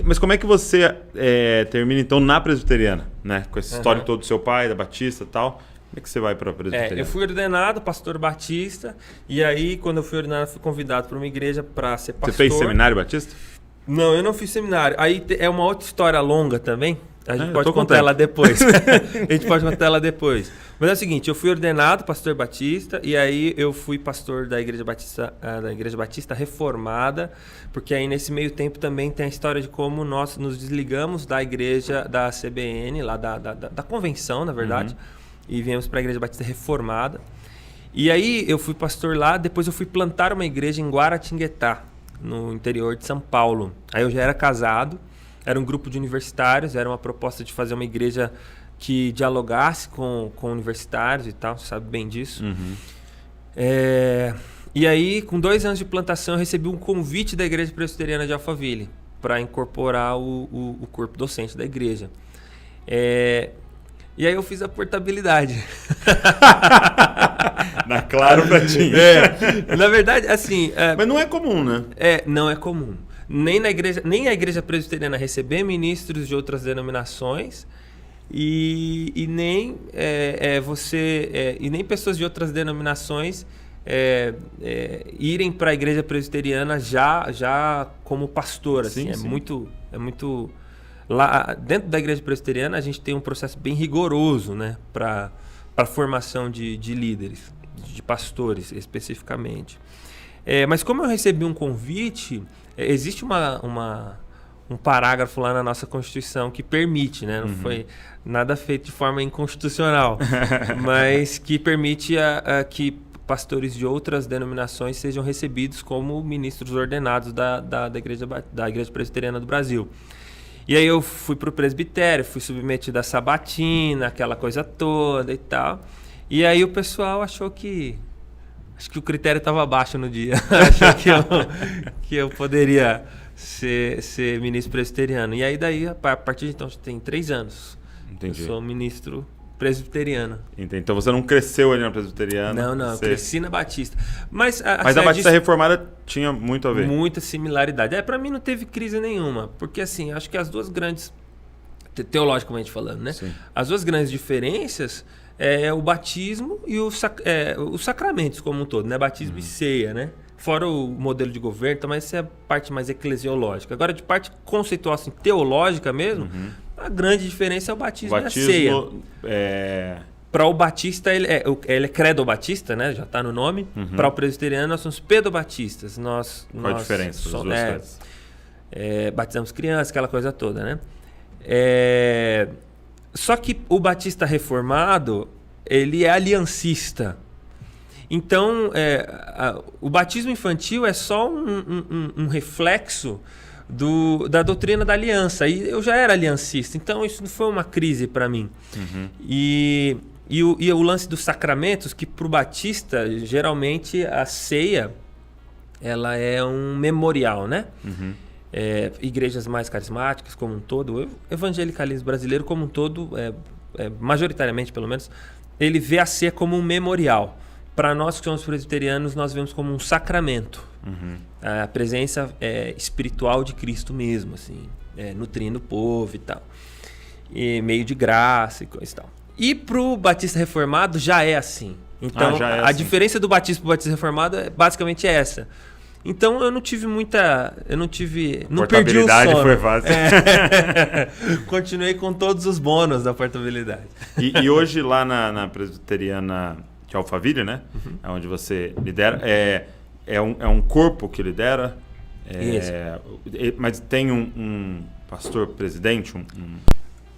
Mas como é que você termina, então, na presbiteriana? Né? Com essa história toda do seu pai, da Batista e tal. Como é que você vai para a presbiteriana? Eu fui ordenado pastor batista. E aí, quando eu fui ordenado, fui convidado para uma igreja para ser pastor. Você fez seminário batista? Não, eu não fiz seminário. Aí é uma outra história longa também. A gente pode contar ela depois. A gente pode contar ela depois. Mas é o seguinte, eu fui ordenado pastor batista e aí eu fui pastor da Igreja Batista Reformada, porque aí nesse meio tempo também tem a história de como nós nos desligamos da igreja da CBN, lá da convenção, na verdade, e viemos para a Igreja Batista Reformada. E aí eu fui pastor lá, depois eu fui plantar uma igreja em Guaratinguetá, no interior de São Paulo. Aí eu já era casado. Era um grupo de universitários, era uma proposta de fazer uma igreja que dialogasse com universitários e tal, você sabe bem disso. E aí, com 2 anos de plantação, eu recebi um convite da Igreja Presbiteriana de Alphaville para incorporar o corpo docente da igreja. E aí eu fiz a portabilidade. Na Claro pra ti. Na verdade, assim... Mas não é comum, né? Não é comum. Nem a igreja presbiteriana receber ministros de outras denominações e nem nem pessoas de outras denominações irem para a igreja presbiteriana já como pastor. Assim, sim. É muito lá dentro da igreja presbiteriana a gente tem um processo bem rigoroso, né, para a formação de líderes, de pastores especificamente. Mas como eu recebi um convite, existe um parágrafo lá na nossa Constituição que permite, né? Não foi nada feito de forma inconstitucional, mas que permite que pastores de outras denominações sejam recebidos como ministros ordenados da Igreja Presbiteriana do Brasil. E aí eu fui para o presbitério, fui submetido à sabatina, aquela coisa toda e tal. E aí o pessoal achou que... Acho que o critério estava baixo no dia. Achou que eu poderia ser ministro presbiteriano. E aí daí, a partir de então, tem 3 anos. Entendi. Eu sou ministro presbiteriano. Entendi. Então você não cresceu ali na presbiteriana? Não, eu cresci na Batista. Mas a Batista Reformada tinha muito a ver? Muita similaridade. Para mim não teve crise nenhuma. Porque assim, acho que as duas grandes, teologicamente falando, né? Sim. As duas grandes diferenças... o batismo e os sacramentos como um todo, né? Batismo e ceia, né? Fora o modelo de governo, então, mas essa é a parte mais eclesiológica. Agora, de parte conceitual, assim, teológica mesmo, a grande diferença é o batismo e a ceia. Para o batista, ele é credo-batista, né? Já está no nome. Para o presbiteriano, nós somos pedobatistas. Qual a diferença das duas coisas? Batizamos crianças, aquela coisa toda, né? Só que o batista reformado, ele é aliancista. Então, o batismo infantil é só um reflexo da doutrina da aliança. E eu já era aliancista, então isso não foi uma crise para mim. E o lance dos sacramentos, que para o batista, geralmente a ceia, ela é um memorial, né? Igrejas mais carismáticas como um todo, o evangelicalismo brasileiro como um todo, majoritariamente pelo menos, ele vê a ceia como um memorial. Para nós que somos presbiterianos, nós vemos como um sacramento. A presença espiritual de Cristo mesmo, assim, nutrindo o povo e tal. E meio de graça e coisa e tal. E para o batista reformado já é assim. Então, a diferença do batismo para o batista reformado basicamente é essa. Então eu não tive muita... não perdi o sono. Foi fácil. Continuei com todos os bônus da portabilidade. E hoje lá na presbiteriana de Alphaville, né? Onde você lidera, é um corpo que lidera? Isso. Mas tem um pastor presidente?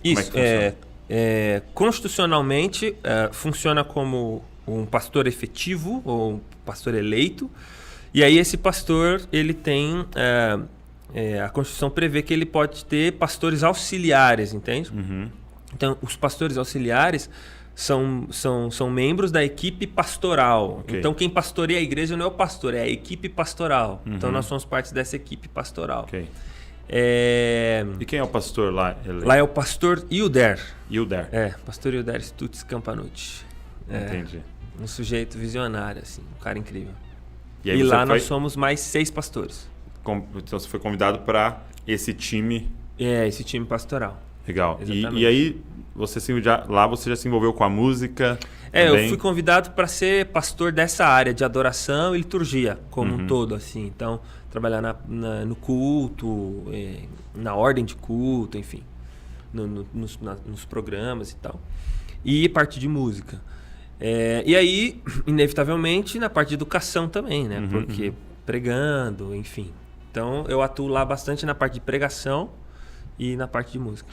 Isso. Como é que funciona? Constitucionalmente, funciona como um pastor efetivo ou um pastor eleito. E aí esse pastor, ele tem... a Constituição prevê que ele pode ter pastores auxiliares, entende? Então, os pastores auxiliares são membros da equipe pastoral. Okay. Então, quem pastoreia a igreja não é o pastor, é a equipe pastoral. Então, nós somos parte dessa equipe pastoral. Okay. E quem é o pastor lá? Lá é o pastor Hilder. Pastor Hilder Stutz Campanucci. Entendi. Um sujeito visionário, assim, um cara incrível. E lá nós somos mais 6 pastores. Então você foi convidado para esse time. Esse time pastoral. Legal. Exatamente. E aí, lá você já se envolveu com a música? Eu fui convidado para ser pastor dessa área de adoração e liturgia, como um todo, assim. Então, trabalhar no culto, na ordem de culto, enfim, nos programas e tal. E parte de música. E aí, inevitavelmente, na parte de educação também, né? Porque pregando, enfim. Então, eu atuo lá bastante na parte de pregação e na parte de música.